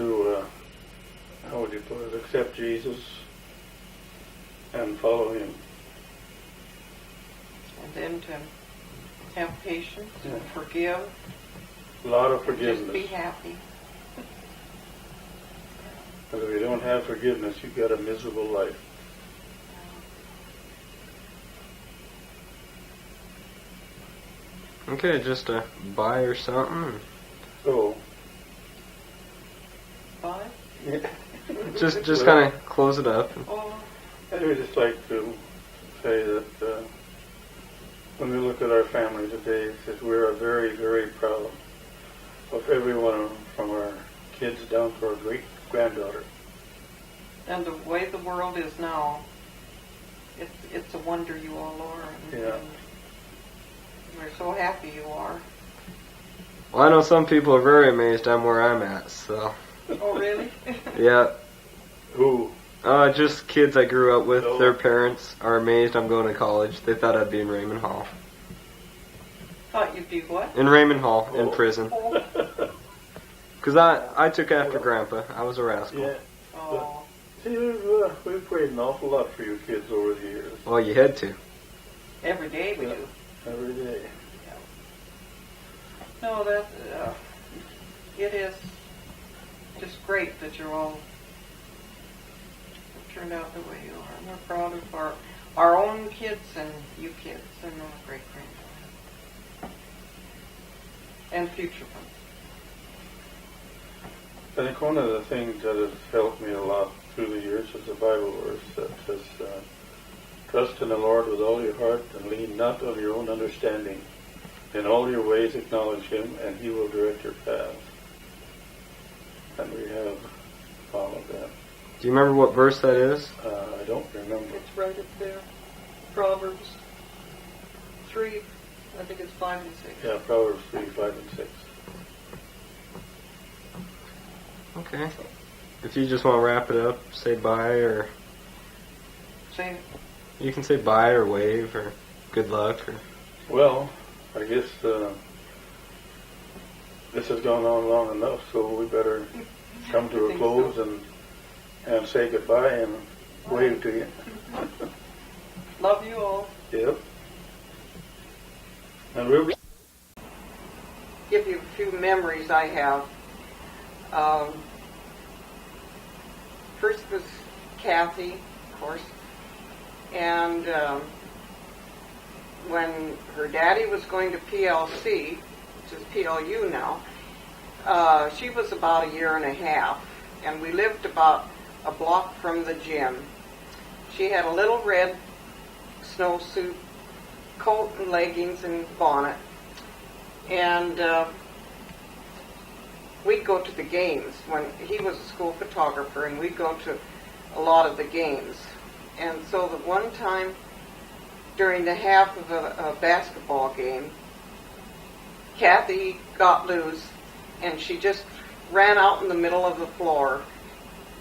to, how would you put it, accept Jesus and follow him. And then to have patience and forgive. A lot of And forgiveness. just be happy. Because if you don't have forgiveness, you've got a miserable life. Okay, just a buy or something. So, Bye. Just kind of close it up. Oh, I would just like to say that when we look at our family today, that we are very, very proud of everyone from our kids down to our great-granddaughter. and the way the world is now, it's a wonder you all are. And, Yeah. and we're so happy you are. Well, I know some people are very amazed I'm where I'm at, so. Oh, really? Yeah. Who? Just kids I grew up with, Oh. their parents are amazed I'm going to college. They thought I'd be in Raymond Hall. Thought you'd be what? In Raymond Hall, in Oh. prison. Oh. Because I took after Grandpa. I was a rascal. Yeah. Oh. See, we've prayed an awful lot for you kids over the years. Well, you had to. Every day we Yeah. do. Every day. No, that it is just great that you're all turned out the way you are. And we're proud of our own kids and you kids and our great grandchildren and future ones. I think one of the things that has helped me a lot through the years is the Bible verse that says, trust in the Lord with all your heart and lean not on your own understanding. In all your ways acknowledge him and he will direct your path. And we have followed that. Do you remember what verse that is? I don't remember. It's right up there. Proverbs 3, I think it's 5 and 6. Yeah, Proverbs 3, 5, and 6. Okay. If you just want to wrap it up, say bye, or Say, you can say bye or wave or good luck. Or Well, I guess this has gone on long enough, so we better come I to a think close so. and say goodbye and wave to you. love you all. Yep. And we'll be Give you a few memories I have. First was Kathy, of course, and when her daddy was going to PLC, which is PLU now, she was about a year and a half, and we lived about a block from the gym. She had a little red snowsuit, coat and leggings and bonnet, and we'd go to the games when he was a school photographer, and we'd go to a lot of the games. And so the one time during the half of a basketball game, Kathy got loose and she just ran out in the middle of the floor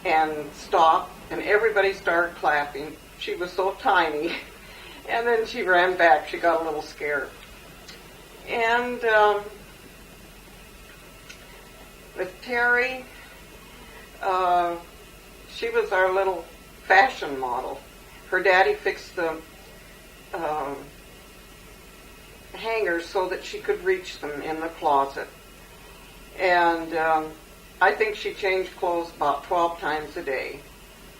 and stopped, and everybody started clapping. She was so tiny. And then she ran back. She got a little scared. And with Terry, she was our little fashion model. Her daddy fixed the hangers so that she could reach them in the closet. And I think she changed clothes about 12 times a day.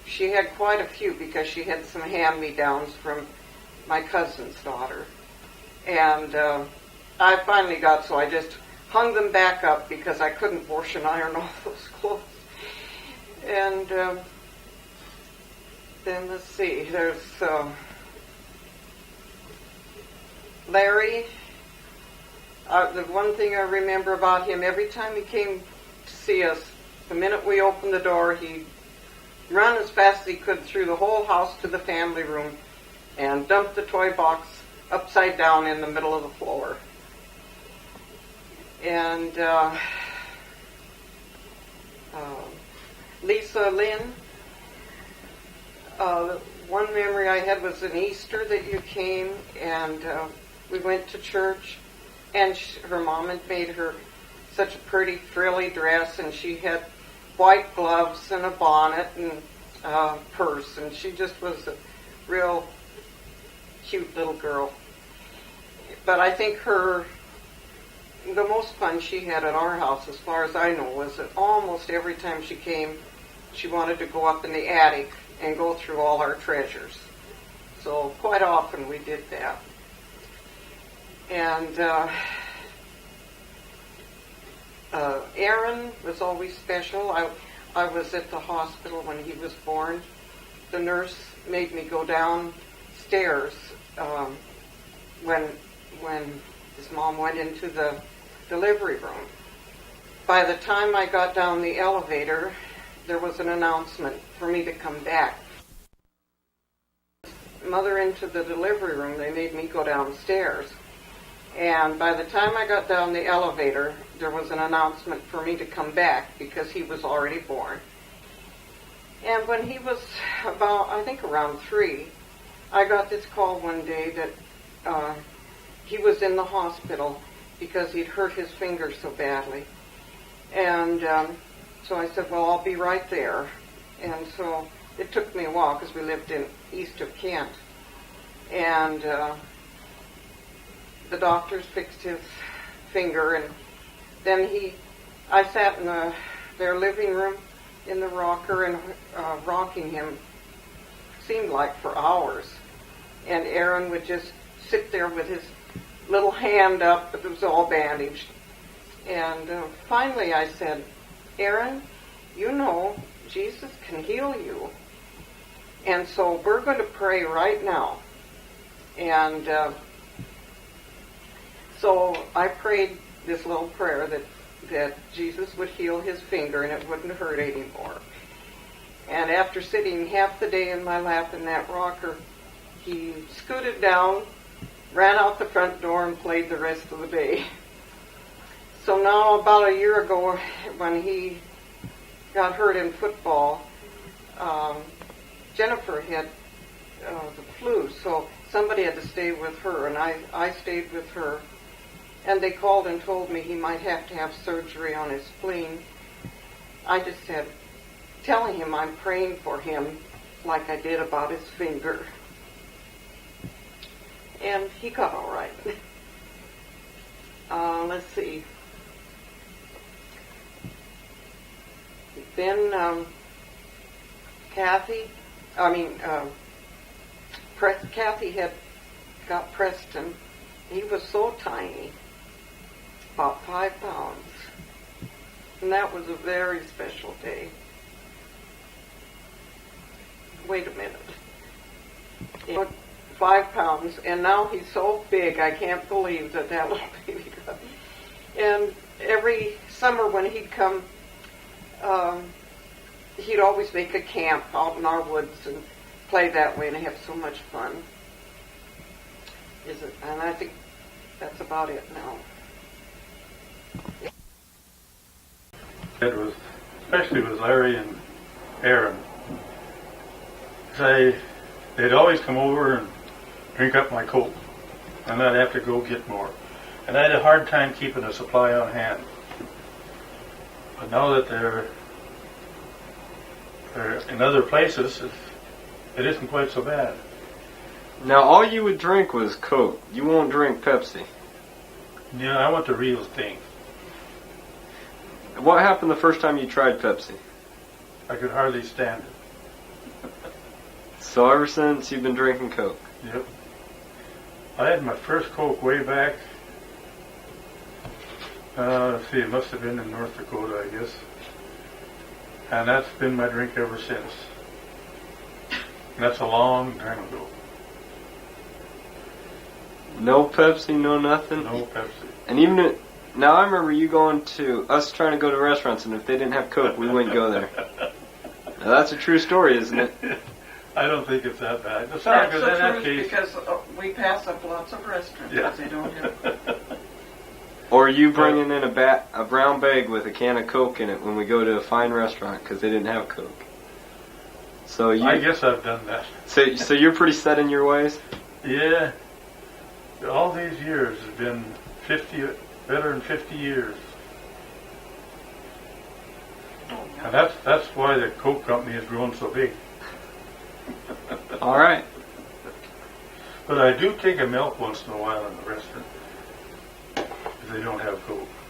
She had quite a few because she had some hand-me-downs from my cousin's daughter. And I finally got so I just hung them back up because I couldn't wash and iron all those clothes. And then let's see, there's Larry. The one thing I remember about him, every time he came to see us, the minute we opened the door, he'd run as fast as he could through the whole house to the family room and dump the toy box upside down in the middle of the floor. And Lisa Lynn, one memory I had was an Easter that you came, and we went to church, and her mom had made her such a pretty frilly dress, and she had white gloves and a bonnet and a purse, and she just was a real cute little girl. But I think the most fun she had at our house, as far as I know, was that almost every time she came, she wanted to go up in the attic and go through all our treasures. So quite often we did that. And Aaron was always special. I was at the hospital when he was born. The nurse made me go downstairs when his mom went into the delivery room. By the time I got down the elevator, there was an announcement for me to come back. Mother into the delivery room, they made me go downstairs. And by the time I got down the elevator, there was an announcement for me to come back because he was already born. And when he was about, I think around 3, I got this call one day that he was in the hospital because he'd hurt his finger so badly. And so I said, well, I'll be right there. And so it took me a while because we lived east of Kent. And the doctors fixed his finger, and then I sat in their living room in the rocker and rocking him, seemed like for hours. And Aaron would just sit there with his little hand up, but it was all bandaged. And finally I said, Aaron, you know Jesus can heal you. And so we're going to pray right now. And so I prayed this little prayer that Jesus would heal his finger and it wouldn't hurt anymore. And after sitting half the day in my lap in that rocker, he scooted down, ran out the front door, and played the rest of the day. So now, about a year ago, when he got hurt in football, Jennifer had the flu, so somebody had to stay with her, and I stayed with her. And they called and told me he might have to have surgery on his spleen. I just said, telling him I'm praying for him like I did about his finger. And he got all right. Let's see. Then Kathy had got Preston. He was so tiny, about 5 pounds. And that was a very special day. Wait a minute. 5 pounds, and now he's so big, I can't believe that little baby got. And every summer when he'd come, he'd always make a camp out in our woods and play that way and have so much fun. And I think that's about it now. It was, especially with Larry and Aaron, they'd always come over and drink up my Coke, and I'd have to go get more. And I had a hard time keeping a supply on hand. But now that they're in other places, it isn't quite so bad. Now, all you would drink was Coke. You won't drink Pepsi. Yeah, I want the real thing. What happened the first time you tried Pepsi? I could hardly stand it. So ever since, you've been drinking Coke? Yep. I had my first Coke way back, let's see, it must have been in North Dakota, I guess. And that's been my drink ever since. And that's a long time ago. No Pepsi, no nothing? No Pepsi. And even now, I remember you going to us trying to go to restaurants, and if they didn't have Coke, we wouldn't go there. Now, that's a true story, isn't it? I don't think it's that bad. That's the truth, because we pass up lots of restaurants because they don't have. Or you bringing in a brown bag with a can of Coke in it when we go to a fine restaurant because they didn't have Coke. So I guess I've done that. So you're pretty set in your ways? Yeah. All these years has been better than 50 years. Oh And that's why the Coke company has grown so big. All right. But I do take a milk once in a while in the restaurant if they don't have Coke.